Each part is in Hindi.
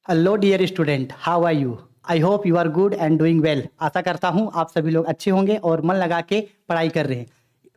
Hello dear student, how are you? I hope you are good and doing well. आशा करता हूँ आप सभी लोग अच्छे होंगे और मन लगा के पढ़ाई कर रहे हैं।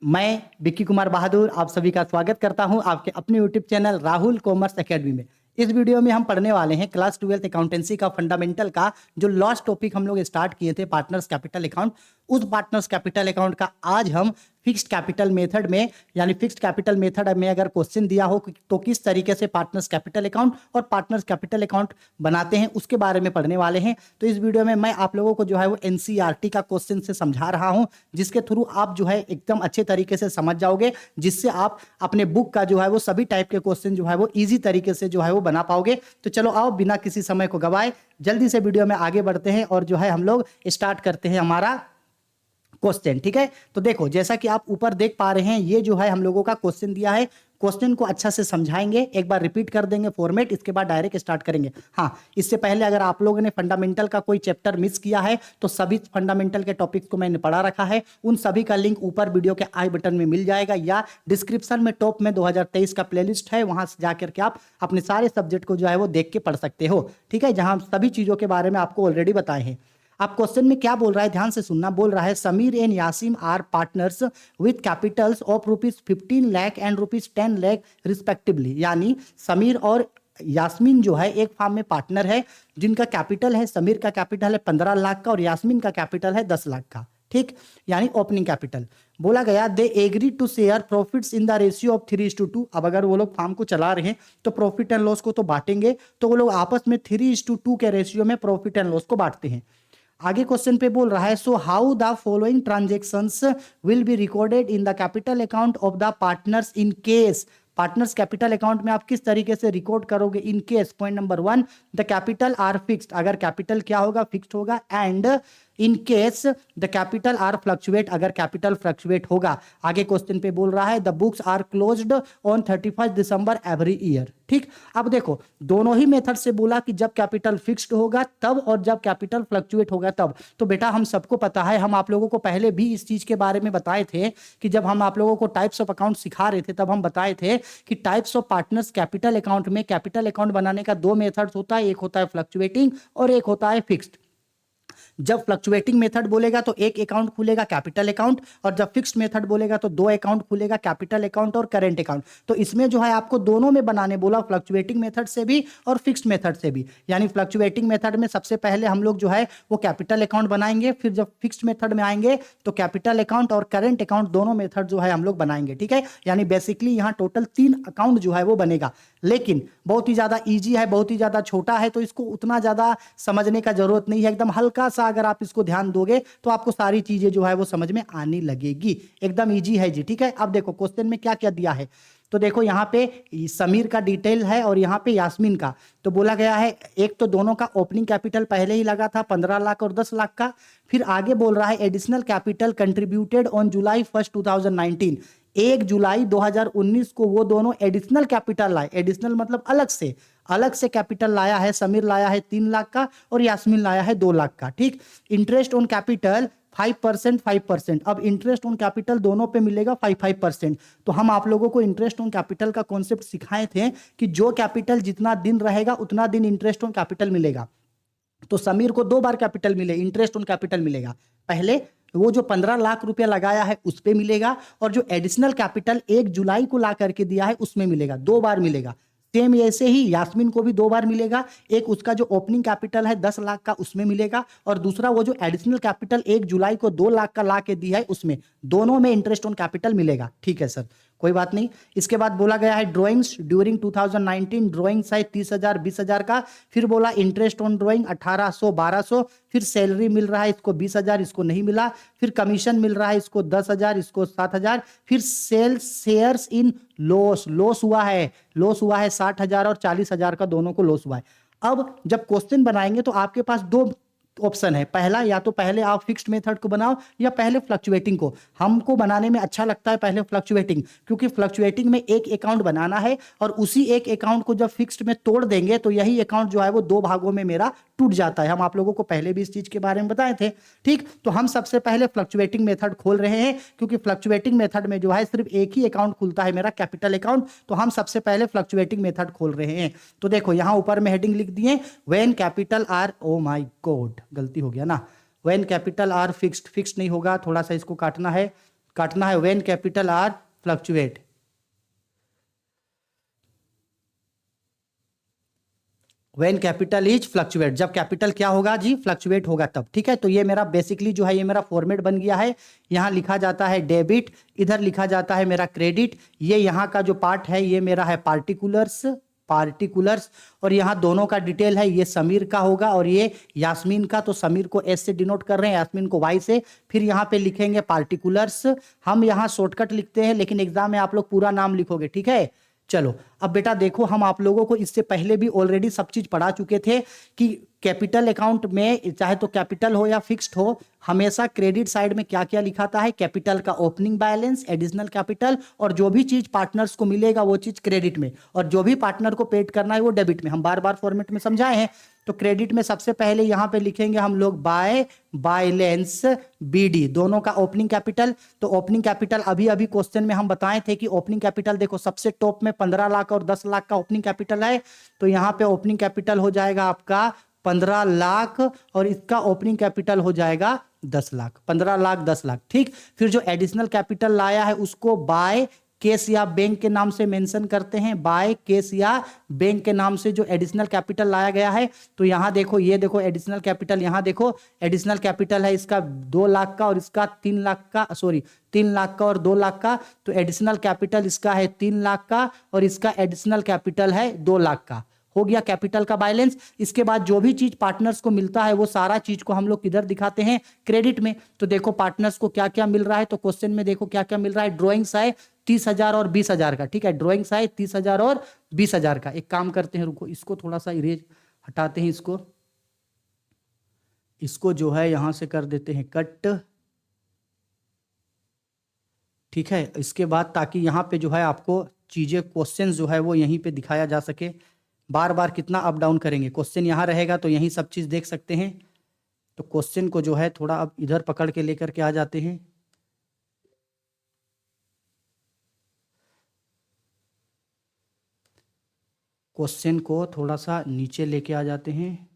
मैं विक्की कुमार बहादुर आप सभी का स्वागत करता हूँ आपके अपने YouTube channel Rahul commerce academy में। इस वीडियो में हम पढ़ने वाले हैं क्लास 12th अकाउंटेंसी का फंडामेंटल का जो लास्ट टॉपिक हम लोग स्टार्ट किए थे, पार्टनर्स कैपिटल अकाउंट। उस पार्टनर्स कैपिटल अकाउंट का आज हम फिक्स्ड कैपिटल मेथड में, यानी फिक्स्ड कैपिटल मेथड में अगर क्वेश्चन दिया हो तो किस तरीके से पार्टनर्स कैपिटल अकाउंट और पार्टनर्स कैपिटल अकाउंट बनाते हैं उसके बारे में पढ़ने वाले हैं। तो इस वीडियो में मैं आप लोगों को जो है वो एनसीईआरटी का क्वेश्चन से समझा रहा हूं, जिसके थ्रू आप जो है एकदम अच्छे तरीके से समझ जाओगे, जिससे आप अपने बुक का जो है वो सभी टाइप के क्वेश्चन जो है वो ईजी तरीके से जो है वो बना पाओगे। तो चलो आओ बिना किसी समय को गवाए जल्दी से वीडियो में आगे बढ़ते हैं और जो है हम लोग स्टार्ट करते हैं हमारा क्वेश्चन। ठीक है, तो देखो जैसा कि आप ऊपर देख पा रहे हैं, ये जो है हम लोगों का क्वेश्चन दिया है। क्वेश्चन को अच्छा से समझाएंगे, एक बार रिपीट कर देंगे फॉर्मेट, इसके बाद डायरेक्ट स्टार्ट करेंगे। हाँ, इससे पहले अगर आप लोगों ने फंडामेंटल का कोई चैप्टर मिस किया है तो सभी फंडामेंटल के टॉपिक्स को मैंने पढ़ा रखा है, उन सभी का लिंक ऊपर वीडियो के आई बटन में मिल जाएगा या डिस्क्रिप्शन में टॉप में 2023 का प्लेलिस्ट है, वहां से जाकर के आप अपने सारे सब्जेक्ट को जो है वो देख के पढ़ सकते हो। ठीक है, जहां सभी चीजों के बारे में आपको ऑलरेडी बताए हैं। आप क्वेश्चन में क्या बोल रहा है, ध्यान से सुनना। बोल रहा है Sameer and Yasim are partners with capitals of ₹15 lakh and ₹10 lakh respectively. यानी समीर और यास्मीन जो है एक फार्म में पार्टनर है, जिनका कैपिटल है, समीर का कैपिटल है 15 लाख का और यास्मीन का कैपिटल है 10 लाख का। ठीक, यानी ओपनिंग कैपिटल। बोला गया they agree to share profits in the ratio of 3:2। अब अगर वो लोग फार्म को चला रहे हैं तो प्रॉफिट एंड लॉस को तो बांटेंगे, तो वो लोग आपस में 3:2 के रेशियो में प्रॉफिट एंड लॉस को बांटते हैं। आगे क्वेश्चन पे बोल रहा है show how the following transactions will be recorded in the capital account of the partners in case. Partners capital account में आप किस तरीके से रिकॉर्ड करोगे in case. Point number 1, the capital are fixed, अगर कैपिटल क्या होगा, फिक्स्ड होगा। And in case the capital are fluctuate, अगर कैपिटल फ्लक्चुएट होगा। आगे क्वेश्चन पे बोल रहा है the books are closed on 31 December every year. ठीक, अब देखो दोनों ही मेथड से बोला कि जब कैपिटल फिक्स्ड होगा तब और जब कैपिटल फ्लक्चुएट होगा तब। तो बेटा हम सबको पता है, हम आप लोगों को पहले भी इस चीज के बारे में बताए थे कि जब हम आप लोगों को टाइप्स ऑफ अकाउंट सिखा रहे थे तब हम बताए थे कि types of partners capital account में कैपिटल अकाउंट बनाने का दो मेथड्स होता है, एक होता है फ्लक्चुएटिंग और एक होता है फिक्स्ड। जब फ्लक्चुएटिंग मेथड बोलेगा तो एक अकाउंट खुलेगा कैपिटल अकाउंट, और जब फिक्स्ड मेथड बोलेगा तो दो अकाउंट खुलेगा कैपिटल अकाउंट और करेंट अकाउंट। तो इसमें जो है आपको दोनों में बनाने बोला, फ्लक्चुएटिंग मेथड से भी और फिक्स्ड मेथड से भी। यानी फ्लक्चुएटिंग मेथड में सबसे पहले हम लोग जो है वो कैपिटल अकाउंट बनाएंगे, फिर जब फिक्स्ड मेथड में आएंगे तो कैपिटल अकाउंट और करेंट अकाउंट दोनों मेथड जो है हम लोग बनाएंगे। ठीक है, यानी बेसिकली यहाँ टोटल 3 अकाउंट जो है वो बनेगा, लेकिन बहुत ही ज्यादा ईजी है, बहुत ही ज्यादा छोटा है, तो इसको उतना ज्यादा समझने का जरूरत नहीं है। एकदम हल्का सा अगर आप इसको ध्यान दोगे तो आपको सारी चीजें जो है वो समझ में आने लगेगी। एकदम इजी है जी। ठीक है, अब देखो क्वेश्चन में क्या क्या दिया है। तो देखो यहाँ पे समीर का डिटेल है और यहाँ पे यास्मीन का। तो बोला गया है एक तो दोनों का ओपनिंग कैपिटल पहले ही लगा था 15 लाख और 10 लाख का। फिर आगे बोल रहा है additional capital contributed on July 1, 2019। 1 जुलाई 2019 को वो दोनों एडिशनल कैपिटल लाए। एडिशनल मतलब अलग से कैपिटल लाया है। समीर लाया है 3 लाख का और यास्मीन लाया है 2 लाख का। ठीक, इंटरेस्ट ऑन कैपिटल 5%। अब इंटरेस्ट ऑन कैपिटल दोनों पे मिलेगा 5%। तो हम आप लोगों को इंटरेस्ट ऑन कैपिटल का कॉन्सेप्ट सिखाए थे कि जो कैपिटल जितना दिन रहेगा उतना दिन इंटरेस्ट ऑन कैपिटल मिलेगा। तो समीर को 2 बार कैपिटल मिले, इंटरेस्ट ऑन कैपिटल मिलेगा। पहले वो जो 15 लाख रुपया लगाया है उस पे मिलेगा, और जो एडिशनल कैपिटल 1 जुलाई को ला करके दिया है उसमें मिलेगा, 2 बार मिलेगा। सेम ऐसे ही यास्मीन को भी 2 बार मिलेगा। एक उसका जो ओपनिंग कैपिटल है 10 लाख का उसमें मिलेगा, और दूसरा वो जो एडिशनल कैपिटल 1 जुलाई को 2 लाख का ला के दिया है उसमें, दोनों में इंटरेस्ट ऑन कैपिटल मिलेगा। ठीक है सर, कोई बात नहीं। इसके बाद बोला गया है ड्राइंग्स ड्यूरिंग 2019, ड्राइंग्स है 30,000 20,000 का। फिर बोला इंटरेस्ट ऑन ड्राइंग 1800 1200। फिर सैलरी मिल रहा है इसको 20,000, इसको नहीं मिला। फिर कमीशन मिल रहा है इसको 10,000, इसको 7,000। फिर सेल्स शेयर्स इन लॉस हुआ है 60,000 और 40,000 का दोनों को लॉस हुआ है। अब जब क्वेश्चन बनाएंगे तो आपके पास दो ऑप्शन है, पहला या तो पहले आप फिक्स्ड मेथड को बनाओ या पहले फ्लक्चुएटिंग को। हमको बनाने में अच्छा लगता है पहले फ्लक्चुएटिंग, क्योंकि फ्लक्चुएटिंग में एक अकाउंट बनाना है और उसी एक अकाउंट को जब फिक्स्ड में तोड़ देंगे तो यही अकाउंट जो है वो दो भागों में मेरा टूट जाता है। हम आप लोगों को पहले भी इस चीज के बारे में बताए थे। ठीक, तो हम सबसे पहले फ्लक्चुएटिंग मेथड खोल रहे हैं, क्योंकि फ्लक्चुएटिंग मेथड में जो है सिर्फ एक ही अकाउंट खुलता है मेरा, कैपिटल अकाउंट। तो हम सबसे पहले फ्लक्चुएटिंग मेथड खोल रहे हैं। तो देखो यहां ऊपर में हेडिंग लिख दिए, when capital R, oh my God गलती हो गया ना, when capital are fixed, fixed नहीं होगा, थोड़ा सा इसको काटना है, when capital are fluctuate, when capital is fluctuate, जब कैपिटल क्या होगा जी, फ्लक्चुएट होगा तब। ठीक है, तो ये मेरा बेसिकली जो है ये मेरा फॉर्मेट बन गया है। यहाँ लिखा जाता है डेबिट, इधर लिखा जाता है मेरा क्रेडिट। ये यहाँ का जो पार्ट है ये मेरा है पार्टिकुलर्स, और यहाँ दोनों का डिटेल है, ये समीर का होगा और ये यास्मीन का। तो समीर को एस से डिनोट कर रहे हैं, यास्मीन को वाई से। फिर यहाँ पे लिखेंगे पार्टिकुलर्स। हम यहाँ शॉर्टकट लिखते हैं लेकिन एग्जाम में आप लोग पूरा नाम लिखोगे। ठीक है, चलो अब बेटा देखो, हम आप लोगों को इससे पहले भी ऑलरेडी सब चीज पढ़ा चुके थे कि कैपिटल अकाउंट में चाहे तो कैपिटल हो या फिक्स्ड हो, हमेशा क्रेडिट साइड में क्या क्या लिखाता है, कैपिटल का ओपनिंग बैलेंस, एडिशनल कैपिटल, और जो भी चीज पार्टनर्स को मिलेगा वो चीज क्रेडिट में, और जो भी पार्टनर को पेड करना है वो डेबिट में। हम बार बार फॉर्मेट में समझाए हैं। तो क्रेडिट में सबसे पहले यहां पे लिखेंगे हम लोग बाय बैलेंस बीडी, दोनों का ओपनिंग कैपिटल। तो ओपनिंग कैपिटल अभी अभी क्वेश्चन में हम बताए थे कि ओपनिंग कैपिटल देखो सबसे टॉप में 15 लाख और 10 लाख का ओपनिंग कैपिटल है। तो यहां पे ओपनिंग कैपिटल हो जाएगा आपका 15 लाख और इसका ओपनिंग कैपिटल हो जाएगा 10 लाख, 15 लाख 10 लाख। ठीक, फिर जो एडिशनल कैपिटल लाया है उसको बाय केस या बैंक के नाम से मेंशन करते हैं, बाय केस या बैंक के नाम से जो एडिशनल कैपिटल लाया गया है। तो यहां देखो, ये देखो एडिशनल कैपिटल, यहां देखो एडिशनल कैपिटल है इसका 2 लाख का और इसका 3 लाख का, सॉरी 3 लाख का और 2 लाख का। तो एडिशनल कैपिटल इसका है 3 लाख का और इसका एडिशनल कैपिटल है 2 लाख का। हो गया कैपिटल का बैलेंस। इसके बाद जो भी चीज पार्टनर्स को मिलता है वो सारा चीज को हम लोग किधर दिखाते हैं, क्रेडिट में। तो देखो पार्टनर्स को क्या क्या मिल रहा है, तो क्वेश्चन में देखो क्या क्या मिल रहा है। ड्रॉइंग्स है 30,000 और 20,000 का। ठीक है, ड्रॉइंग्स है 30,000 और 20,000 का। एक काम करते हैं, रुको इसको थोड़ा सा इरेज हटाते हैं, इसको जो है यहां से कर देते हैं कट। ठीक है, इसके बाद ताकि यहाँ पे जो है आपको चीजें, क्वेश्चन जो है वो यहीं पे दिखाया जा सके। बार बार कितना अप डाउन करेंगे, क्वेश्चन यहाँ रहेगा तो यही सब चीज देख सकते हैं। तो क्वेश्चन को जो है थोड़ा अब इधर पकड़ के लेकर के आ जाते हैं। क्वेश्चन को थोड़ा सा नीचे लेके आ जाते हैं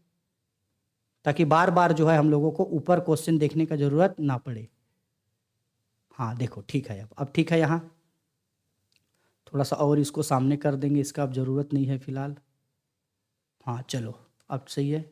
ताकि बार बार जो है हम लोगों को ऊपर क्वेश्चन देखने का जरूरत ना पड़े। हाँ देखो ठीक है, अब ठीक है। यहाँ थोड़ा सा और इसको सामने कर देंगे, इसका अब जरूरत नहीं है फिलहाल। हाँ चलो अब सही है।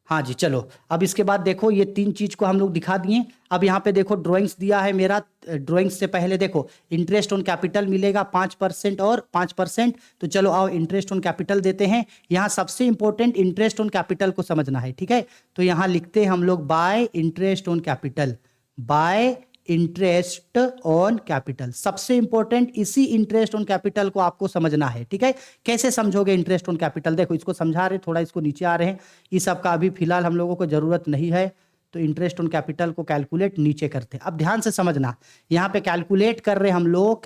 हाँ जी चलो, अब इसके बाद देखो ये 3 चीज को हम लोग दिखा दिए। अब यहाँ पे देखो ड्राइंग्स दिया है मेरा। ड्राइंग्स से पहले देखो इंटरेस्ट ऑन कैपिटल मिलेगा 5% और 5%। तो चलो आओ इंटरेस्ट ऑन कैपिटल देते हैं। यहाँ सबसे इंपॉर्टेंट इंटरेस्ट ऑन कैपिटल को समझना है। ठीक है, तो यहाँ लिखते हैं हम लोग bye interest on capital, bye interest on capital. सबसे इंपॉर्टेंट इसी इंटरेस्ट ऑन कैपिटल को आपको समझना है। ठीक है, कैसे समझोगे इंटरेस्ट ऑन कैपिटल, देखो इसको समझा रहे, थोड़ा इसको नीचे आ रहे हैं, इस सब का अभी फिलहाल हम लोगों को जरूरत नहीं है। तो इंटरेस्ट ऑन कैपिटल को कैलकुलेट नीचे करते हैं। अब ध्यान से समझना, यहाँ पे कैलकुलेट कर रहे हैं हम लोग,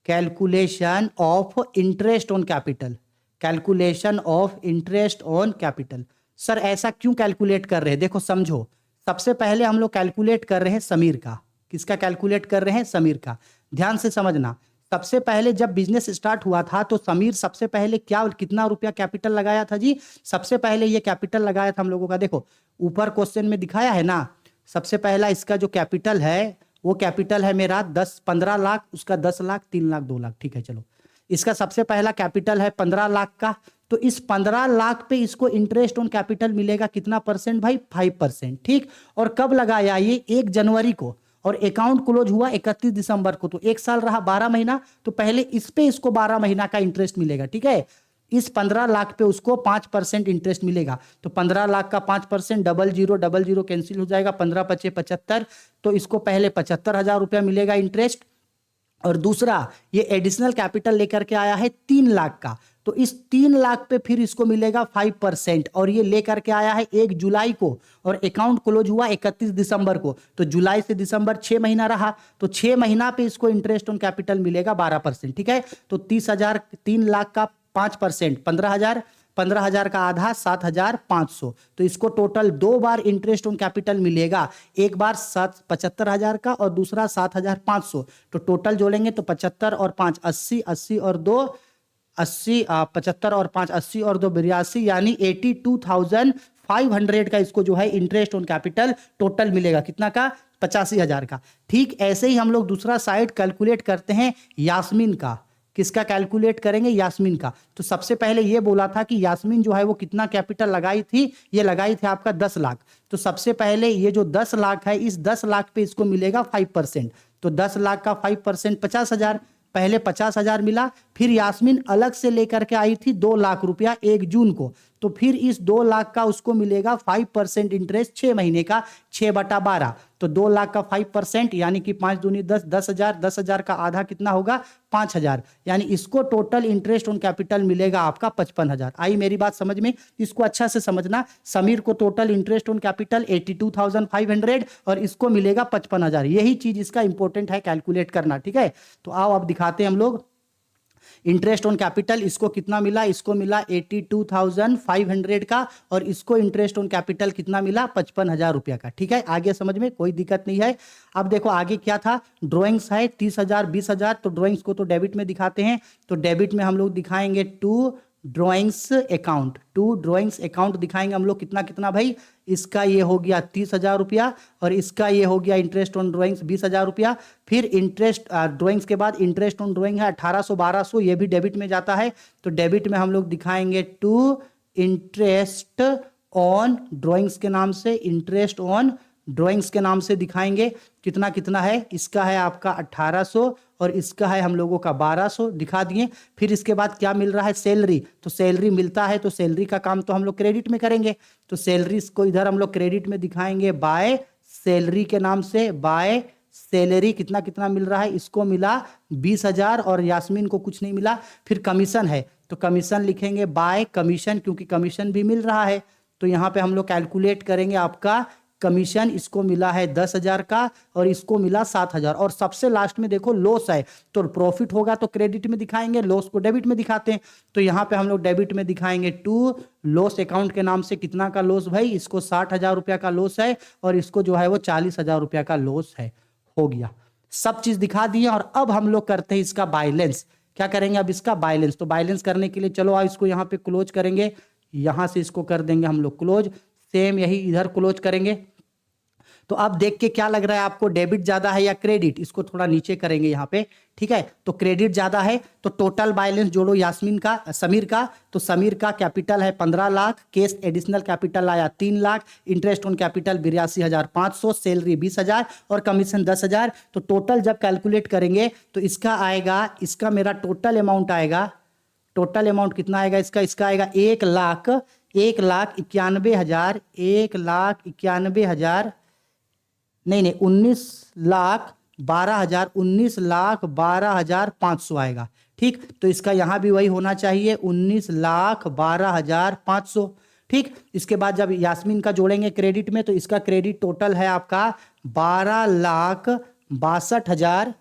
calculation of interest on capital, calculation of interest on capital. Sir ऐसा क्यों कैलकुलेट कर रहे हैं, देखो समझो। सबसे पहले हम लोग कैलकुलेट कर रहे हैं समीर का। किसका कैलकुलेट कर रहे हैं, समीर का। ध्यान से समझना, सबसे पहले जब बिजनेस स्टार्ट हुआ था तो समीर सबसे पहले कितना रुपया कैपिटल लगाया था जी, सबसे पहले ये कैपिटल लगाया था हम लोगों का। देखो ऊपर क्वेश्चन में दिखाया है ना, सबसे पहला इसका जो कैपिटल है वो कैपिटल है मेरा 15 लाख, उसका 10 लाख, 3 लाख, 2 लाख। ठीक है, चलो इसका सबसे पहला कैपिटल है 15 लाख का। तो इस 15 लाख पे इसको इंटरेस्ट ऑन कैपिटल मिलेगा कितना परसेंट भाई, 5%। ठीक, और कब लगाया ये, 1 जनवरी को, और अकाउंट क्लोज हुआ 31 दिसंबर को। तो 1 साल रहा 12 महीना, तो पहले इस पे इसको 12 महीना का इंटरेस्ट मिलेगा। ठीक है, इस 15 लाख पे उसको 5% इंटरेस्ट मिलेगा। तो 15 लाख का 5%, 00 कैंसिल हो जाएगा, 15 × 5 = 75। तो इसको पहले 75,000 रुपया मिलेगा इंटरेस्ट, और दूसरा ये एडिशनल कैपिटल लेकर के आया है 3 लाख का, तो इस 3 लाख पे फिर इसको मिलेगा 5%, और ये लेकर के आया है 1 जुलाई को, और अकाउंट क्लोज हुआ 31 दिसंबर को, तो जुलाई से दिसंबर 6 महीना रहा, तो 6 महीना पे इसको इंटरेस्ट ऑन कैपिटल मिलेगा 12%। ठीक है, तो 30,000, 3 लाख का 5%, 15,000, 15,000 का आधा 7,500, तो इसको total 2 bar interest on capital मिलेगा, एक बार 75,000 का और दूसरा 7,500, तो टोटल जोड़ेंगे तो 75 और 5 80, 80 और 2 80, 75 और 5 80 और 2 82, यानी 82,500 का इसको जो है इंटरेस्ट ऑन कैपिटल टोटल मिलेगा, कितना का? 85,000 का। ठीक ऐसे ही हम लोग दूसरा साइड कैलकुलेट करते हैं यास्मीन का। किसका कैलकुलेट करेंगे? यास्मीन का। तो सबसे पहले ये बोला था कि यास्मीन जो है वो कितना कैपिटल लगाई थी, ये लगाई थी आपका 10 लाख। तो सबसे पहले ये जो 10 लाख है, इस 10 लाख पे इसको मिलेगा 5%, तो 10 लाख का 5% 50,000, पहले 50,000 मिला, फिर यास्मीन अलग से लेकर के आई थी 2 लाख रुपया 1 जून को, तो फिर इस 2 लाख का उसको मिलेगा 5% इंटरेस्ट 6 महीने का, 6/12, तो 2 लाख का 5% यानी कि 5 दूनी 10, 10,000, 10,000 का आधा कितना होगा? 5,000, यानी इसको टोटल इंटरेस्ट ऑन कैपिटल मिलेगा आपका 55,000। आई मेरी बात समझ में? इसको अच्छा से समझना। समीर को टोटल इंटरेस्ट ऑन कैपिटल 82,500 और इसको मिलेगा 55,000, यही चीज इसका इंपॉर्टेंट है कैलकुलेट करना। ठीक है, तो आओ अब दिखाते हैं हम लोग इंटरेस्ट ऑन कैपिटल। इसको कितना मिला? इसको मिला 82,500 का, और इसको इंटरेस्ट ऑन कैपिटल कितना मिला? 55,000 रुपया का। ठीक है, आगे समझ में कोई दिक्कत नहीं है। अब देखो आगे क्या था, ड्रॉइंग्स है 30,000, 20,000, तो ड्रॉइंग्स को तो डेबिट में दिखाते हैं, तो डेबिट में हम लोग दिखाएंगे two drawings account, two drawings account दिखाएंगे हम लोग कितना कितना भाई, इसका ये हो गया 30,000 रुपया, और इसका ये हो गया इंटरेस्ट ऑन ड्रॉइंग्स 20,000 रुपया। फिर इंटरेस्ट ड्रॉइंग्स के बाद इंटरेस्ट ऑन ड्रॉइंग है 1,800, 1,200, ये भी डेबिट में जाता है, तो डेबिट में हम लोग दिखाएंगे टू इंटरेस्ट ऑन ड्रॉइंग्स के नाम से, इंटरेस्ट ऑन ड्रॉइंग्स के नाम से दिखाएंगे कितना कितना है। इसका है आपका 1,800 और इसका है हम लोगों का 1,200, दिखा दिए। फिर इसके बाद क्या मिल रहा है? सैलरी, तो सैलरी मिलता है, तो सैलरी का काम तो हम लोग क्रेडिट में करेंगे, तो सैलरी को इधर हम लोग क्रेडिट में दिखाएंगे बाय सैलरी के नाम से, बाय सैलरी कितना कितना मिल रहा है? इसको मिला 20,000 और यास्मीन को कुछ नहीं मिला। फिर कमीशन है, तो कमीशन लिखेंगे बाय कमीशन, क्योंकि कमीशन भी मिल रहा है, तो यहाँ पे हम लोग कैलकुलेट करेंगे आपका कमीशन। इसको मिला है 10,000 का और इसको मिला 7,000, और सबसे लास्ट में देखो लॉस है, तो प्रॉफिट होगा तो क्रेडिट में दिखाएंगे, लॉस को डेबिट में दिखाते हैं, तो यहाँ पे हम लोग डेबिट में दिखाएंगे टू लॉस अकाउंट के नाम से। कितना का लॉस भाई? इसको 60,000 रुपया का लॉस है, और इसको जो है वो 40,000 रुपया का लॉस है। हो गया, सब चीज दिखा दिए। और अब हम लोग करते हैं इसका बैलेंस। क्या करेंगे अब? इसका बैलेंस। तो बैलेंस करने के लिए चलो आओ इसको यहाँ पे क्लोज करेंगे, यहां से इसको कर देंगे हम लोग क्लोज, सेम यही इधर क्लोज करेंगे। तो अब देख के क्या लग रहा है आपको, डेबिट ज्यादा है या क्रेडिट? इसको थोड़ा नीचे करेंगे यहाँ पे, ठीक है, तो क्रेडिट ज्यादा है, तो टोटल बैलेंस जोड़ो यास्मीन का, समीर का, तो समीर का कैपिटल है 15 लाख, केस एडिशनल कैपिटल आया 3 lakh, interest on capital 82,500, salary 20,000 और कमीशन 10,000। तो टोटल जब कैलकुलेट करेंगे तो इसका आएगा, इसका मेरा टोटल अमाउंट आएगा, टोटल अमाउंट कितना आएगा इसका? इसका आएगा 1,91,000, 1,91,000 नहीं 19,12,000, 19,12,500 आएगा। ठीक, तो इसका यहां भी वही होना चाहिए 19,12,500। ठीक, इसके बाद जब यास्मीन का जोड़ेंगे क्रेडिट में, तो इसका क्रेडिट टोटल है आपका 12,62,000,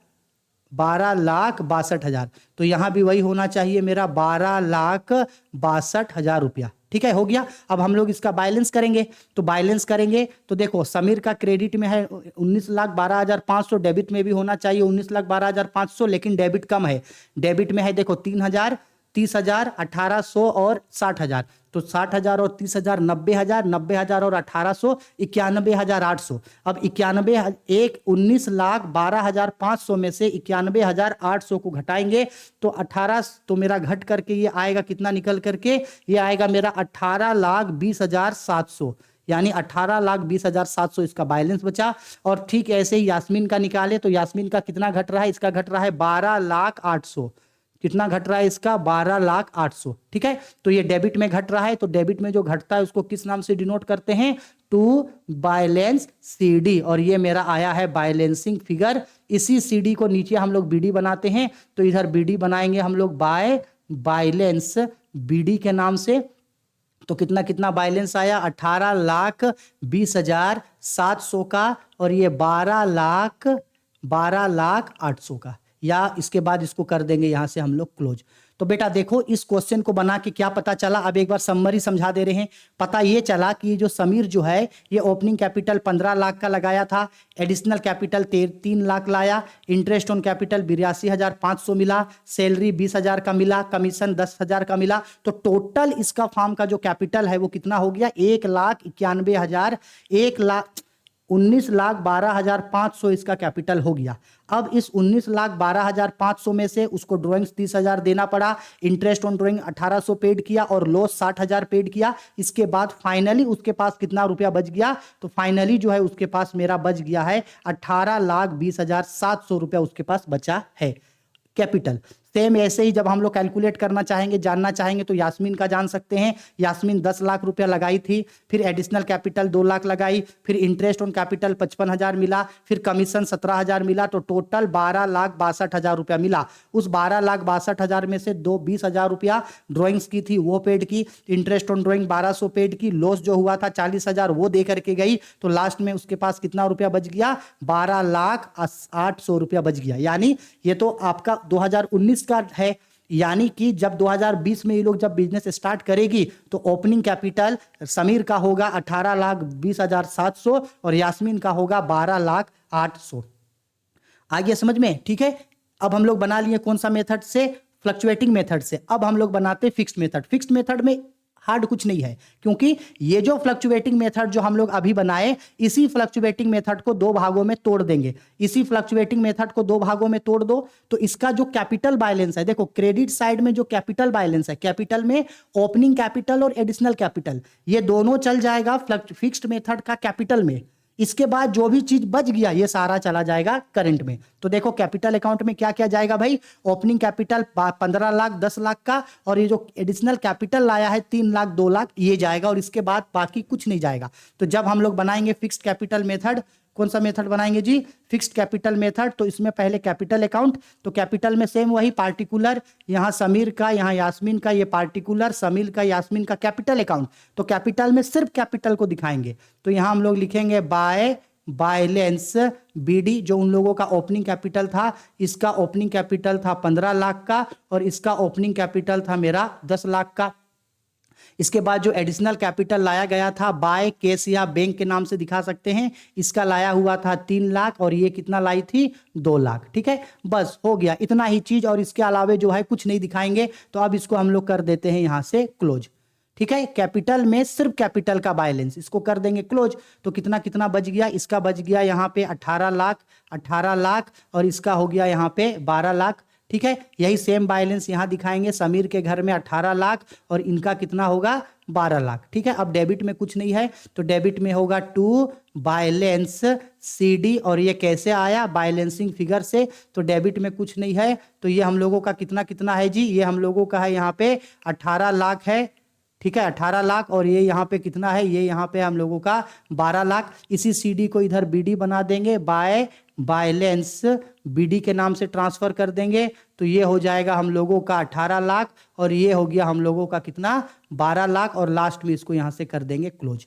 12,62,000, तो यहां भी वही होना चाहिए मेरा 12,62,000 रुपया। ठीक है, हो गया। अब हम लोग इसका बैलेंस करेंगे, तो बैलेंस करेंगे तो देखो समीर का क्रेडिट में है 19,12,500, डेबिट में भी होना चाहिए 19,12,500, लेकिन डेबिट कम है, डेबिट में है देखो 3,000, 30,000, 1,800 और 60,000, तो 60,000 और 30,000 90,000, 90,000 और 1,800 91,800। अब 19,12,500 में से 91,800 को घटाएंगे तो 18, तो मेरा घट करके ये आएगा कितना निकल करके? ये आएगा मेरा 18,20,700, यानी 18,20,700 इसका बैलेंस बचा। और ठीक ऐसे ही यास्मीन का निकाले, तो यास्मीन का कितना घट रहा है? इसका घट रहा है 12,08,000। कितना घट रहा है इसका? 12,08,000। ठीक है, तो ये डेबिट में घट रहा है, तो डेबिट में जो घटता है उसको किस नाम से डिनोट करते हैं? टू बैलेंस CD, और ये मेरा आया है बैलेंसिंग फिगर इसी CD को नीचे हम लोग BD बनाते हैं, तो इधर BD बनाएंगे हम लोग बाय बैलेंस BD के नाम से। तो कितना कितना बैलेंस आया, 18,20,700 का, और ये 12,08,00 का, या इसके बाद इसको कर देंगे यहां से हम लोग क्लोज। तो बेटा देखो इस क्वेश्चन को बना के क्या पता चला, अब एक बार समरी समझा दे रहे हैं। पता ये चला कि ये जो समीर जो है ये ओपनिंग कैपिटल 15 लाख का लगाया था, एडिशनल कैपिटल 3 लाख लाया, इंटरेस्ट ऑन कैपिटल 82,500 मिला, सैलरी 20,000 का मिला, कमीशन 10,000 का मिला। तो टोटल इसका फार्म का जो कैपिटल है वो कितना हो गया, 1,91,000, 19,12,500 इसका कैपिटल हो गया। अब इस 19,12,500 में से उसको ड्राइंग्स 30,000 देना पड़ा, इंटरेस्ट ऑन ड्राइंग 1,800 पेड किया और लॉस 60,000 पेड किया। इसके बाद फाइनली उसके पास कितना रुपया बच गया, तो फाइनली जो है उसके पास मेरा बच गया है 18,20,700 रुपया उसके पास बचा है कैपिटल। सेम ऐसे ही जब हम लोग कैलकुलेट करना चाहेंगे, जानना चाहेंगे, तो यास्मीन का जान सकते हैं। यास्मीन 10 लाख रुपया लगाई थी, फिर एडिशनल कैपिटल 2 लाख लगाई, फिर इंटरेस्ट ऑन कैपिटल 55,000 मिला, फिर कमीशन 17,000 मिला, तो टोटल 12,62,000 रुपया मिला। उस 12,62,000 में से 20,000 रुपया ड्राइंग्स की थी वो पेड की, इंटरेस्ट ऑन ड्राइंग 1,200 पेड की, लॉस जो हुआ था 40,000 वो दे करके गई। तो लास्ट में उसके पास कितना रुपया बच गया, 12,08,00 रुपया बच गया। यानी ये तो आपका 2019 का है, यानी कि जब 2020 में ये लोग जब बिजनेस स्टार्ट करेगी तो ओपनिंग कैपिटल समीर का होगा 18,20,700 और यास्मीन का होगा 12,08,00। आ गया समझ में? ठीक है, अब हम लोग बना लिए कौन सा मेथड से, फ्लक्चुएटिंग मेथड से। अब हम लोग बनाते फिक्स्ड मेथड। फिक्स्ड मेथड में हार्ड कुछ नहीं है, क्योंकि ये जो फ्लक्चुएटिंग मेथड जो हम लोग अभी बनाए, इसी फ्लक्चुएटिंग मेथड को 2 भागों में तोड़ देंगे। इसी फ्लक्चुएटिंग मेथड को 2 भागों में तोड़ दो, तो इसका जो कैपिटल बैलेंस है, देखो क्रेडिट साइड में जो कैपिटल बैलेंस है, कैपिटल में ओपनिंग कैपिटल और एडिशनल कैपिटल ये दोनों चल जाएगा फिक्स्ड मेथड का कैपिटल में। इसके बाद जो भी चीज बच गया ये सारा चला जाएगा करंट में। तो देखो कैपिटल अकाउंट में क्या क्या जाएगा भाई, ओपनिंग कैपिटल 15 लाख 10 लाख का, और ये जो एडिशनल कैपिटल लाया है 3 लाख 2 लाख ये जाएगा, और इसके बाद बाकी कुछ नहीं जाएगा। तो जब हम लोग बनाएंगे फिक्स्ड कैपिटल मेथड, कौन सा मेथड बनाएंगे जी, फिक्स्ड कैपिटल मेथड, तो इसमें पहले कैपिटल अकाउंट, तो कैपिटल में सेम वही पार्टिकुलर, यहाँ समीर का यहाँ यास्मीन का, ये पार्टिकुलर समीर का यास्मीन का कैपिटल अकाउंट। तो कैपिटल में सिर्फ कैपिटल को दिखाएंगे, तो यहाँ हम लोग लिखेंगे बाय बैलेंस BD, जो उन लोगों का ओपनिंग कैपिटल था, इसका ओपनिंग कैपिटल था 15 लाख का और इसका ओपनिंग कैपिटल था मेरा 10 लाख का। इसके बाद जो एडिशनल कैपिटल लाया गया था बाय कैश या बैंक के नाम से दिखा सकते हैं, इसका लाया हुआ था 3 लाख और ये कितना लाई थी 2 लाख। ठीक है, बस हो गया इतना ही चीज, और इसके अलावा जो है कुछ नहीं दिखाएंगे। तो अब इसको हम लोग कर देते हैं यहां से क्लोज। ठीक है, कैपिटल में सिर्फ कैपिटल का बैलेंस, इसको कर देंगे क्लोज। तो कितना कितना बच गया, इसका बच गया यहाँ पे 18 लाख और इसका हो गया यहाँ पे 12 लाख। ठीक है, यही सेम बैलेंस यहां दिखाएंगे, समीर के घर में 18 लाख और इनका कितना होगा 12 लाख। ठीक है, अब डेबिट में कुछ नहीं है, तो डेबिट में होगा टू बैलेंस CD, और ये कैसे आया बैलेंसिंग फिगर से, तो डेबिट में कुछ नहीं है, तो ये हम लोगों का कितना कितना है जी, ये हम लोगों का है यहाँ पे 18 लाख है। ठीक है, 18 लाख, और ये यहाँ पे कितना है, ये यहाँ पे हम लोगों का 12 लाख। इसी CD को इधर BD बना देंगे, बाय बैलेंस BD के नाम से ट्रांसफर कर देंगे, तो ये हो जाएगा हम लोगों का 18 लाख और ये हो गया हम लोगों का कितना 12 लाख, और लास्ट में इसको यहां से कर देंगे क्लोज।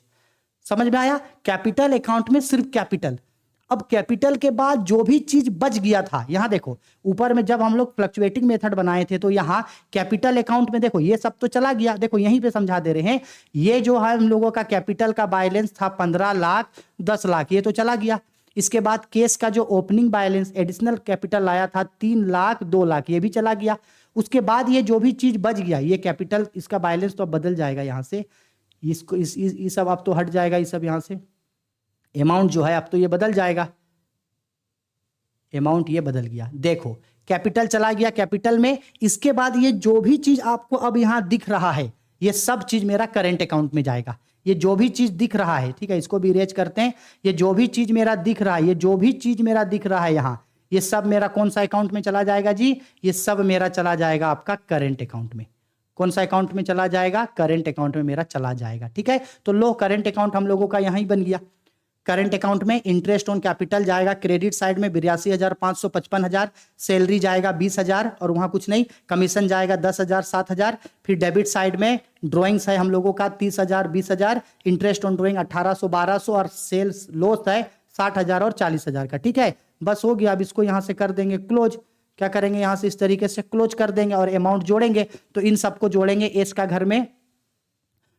समझ में आया? कैपिटल अकाउंट में सिर्फ कैपिटल। अब कैपिटल के बाद जो भी चीज बच गया था, यहां देखो ऊपर में जब हम लोग फ्लक्चुएटिंग मेथड बनाए थे तो यहां कैपिटल अकाउंट में देखो ये सब तो चला गया, देखो यहीं पे समझा दे रहे हैं, ये जो है हम लोगों का कैपिटल का बैलेंस था 15 लाख 10 लाख, ये तो चला गया। इसके बाद केस का जो ओपनिंग बैलेंस एडिशनल कैपिटल लाया था 3 लाख 2 लाख, ये भी चला गया। उसके बाद ये जो भी चीज बच गया, ये कैपिटल इसका बैलेंस तो अब बदल जाएगा यहां से, इसको इस सब अब तो हट जाएगा, ये सब यहां से अमाउंट जो है अब तो ये बदल जाएगा, अमाउंट ये बदल गया। देखो कैपिटल चला गया कैपिटल में, इसके बाद ये जो भी चीज आपको अब यहां दिख रहा है ये सब चीज मेरा करंट अकाउंट में जाएगा। ये जो भी चीज दिख रहा है, ठीक है, इसको भी इरेज करते हैं, ये जो भी चीज मेरा दिख रहा है, ये जो भी चीज मेरा दिख रहा है यहां, ये सब मेरा कौन सा अकाउंट में चला जाएगा जी, ये सब मेरा चला जाएगा आपका करंट अकाउंट में। कौन सा अकाउंट में चला जाएगा, करंट अकाउंट में मेरा चला जाएगा। ठीक है, तो लो करंट अकाउंट हम लोगों का यहां ही बन गया। करंट अकाउंट में इंटरेस्ट ऑन कैपिटल जाएगा क्रेडिट साइड में 82,500 55,000, सैलरी जाएगा 20,000 और वहां कुछ नहीं, कमीशन जाएगा 10,000 7,000। फिर डेबिट साइड में ड्रॉइंग्स है हम लोगों का 30,000 20,000, इंटरेस्ट ऑन ड्रॉइंग 1,800 1,200 और सेल्स लॉस है 60,000 और 40,000 का। ठीक है, बस हो गया। अब इसको यहां से कर देंगे क्लोज। क्या करेंगे, यहां से इस तरीके से क्लोज कर देंगे और अमाउंट जोड़ेंगे। तो इन सबको जोड़ेंगे एस का घर में,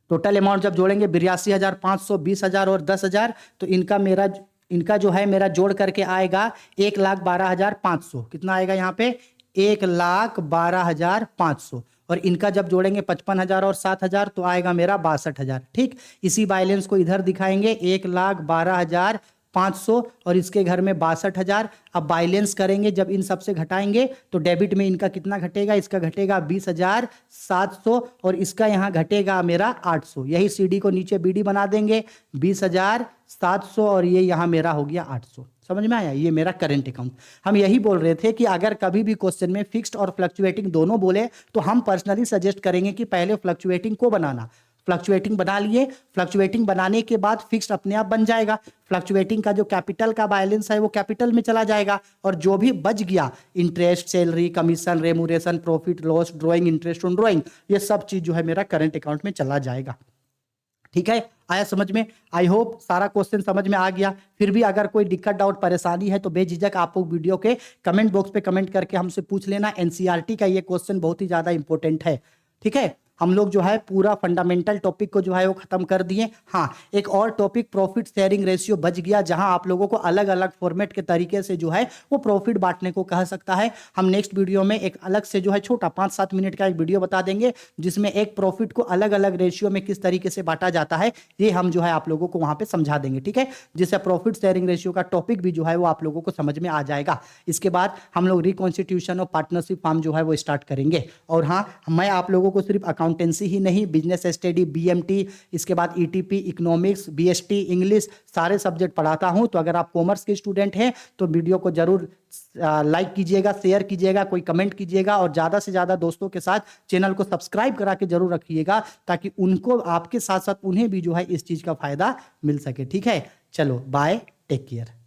टोटल अमाउंट जब जोड़ेंगे 82,500 20,000 और 10,000, तो इनका जो है मेरा जोड़ करके आएगा 1,12,500। कितना आएगा यहाँ पे, 1,12,500। और इनका जब जोड़ेंगे 55,000 और 7,000 तो आएगा मेरा 62,000। ठीक, इसी बैलेंस को इधर दिखाएंगे 1,12,500 और इसके घर में 62,000। अब बैलेंस करेंगे, जब इन सबसे घटाएंगे तो डेबिट में इनका कितना घटेगा, इसका घटेगा 20,700 और इसका यहाँ घटेगा मेरा 800। यही सीडी को नीचे बीडी बना देंगे 20,700 और ये यहाँ मेरा हो गया 800। समझ में आया, ये मेरा करंट अकाउंट। हम यही बोल रहे थे कि अगर कभी भी क्वेश्चन में फिक्स्ड और फ्लक्चुएटिंग दोनों बोले तो हम पर्सनली सजेस्ट करेंगे कि पहले फ्लक्चुएटिंग को बनाना। फ्लक्चुएटिंग बना लिए, फ्लक्चुएटिंग बनाने के बाद फिक्स्ड अपने आप बन जाएगा। फ्लक्चुएटिंग का जो कैपिटल का बैलेंस है वो कैपिटल में चला जाएगा और जो भी बच गया interest, salary, commission, remuneration, profit loss, drawing, interest on drawing, ये सब चीज जो है मेरा करंट अकाउंट में चला जाएगा। ठीक है, आया समझ में? आई होप सारा क्वेश्चन समझ में आ गया। फिर भी अगर कोई दिक्कत, डाउट, परेशानी है तो बेझिझक आप लोग वीडियो के कमेंट बॉक्स पे कमेंट करके हमसे पूछ लेना। एनसीईआरटी का ये क्वेश्चन बहुत ही ज्यादा इंपॉर्टेंट है। ठीक है, हम लोग जो है पूरा फंडामेंटल टॉपिक को जो है वो खत्म कर दिए। हाँ, एक और टॉपिक प्रॉफिट शेयरिंग रेशियो बच गया, जहां आप लोगों को अलग अलग फॉर्मेट के तरीके से जो है वो प्रॉफिट बांटने को कह सकता है। हम नेक्स्ट वीडियो में एक अलग से जो है छोटा 5-7 मिनट का एक वीडियो बता देंगे जिसमें एक प्रॉफिट को अलग अलग रेशियो में किस तरीके से बांटा जाता है, ये हम जो है आप लोगों को वहां पे समझा देंगे। ठीक है, जिससे प्रॉफिट शेयरिंग रेशियो का टॉपिक भी जो है वो आप लोगों को समझ में आ जाएगा। इसके बाद हम लोग रिकॉन्स्टिट्यूशन ऑफ पार्टनरशिप फॉर्म जो है वो स्टार्ट करेंगे। और हाँ, मैं आप लोगों को सिर्फ अकाउंटेंसी ही नहीं, बिजनेस स्टडी, बीएमटी, इसके बाद ईटीपी, इकोनॉमिक्स, बीएसटी, इंग्लिश, सारे सब्जेक्ट पढ़ाता हूं। तो अगर आप कॉमर्स के स्टूडेंट हैं तो वीडियो को जरूर लाइक कीजिएगा, शेयर कीजिएगा, कोई कमेंट कीजिएगा और ज़्यादा से ज़्यादा दोस्तों के साथ चैनल को सब्सक्राइब करा के जरूर रखिएगा ताकि उनको आपके साथ साथ उन्हें भी जो है इस चीज़ का फायदा मिल सके। ठीक है, चलो बाय, टेक केयर।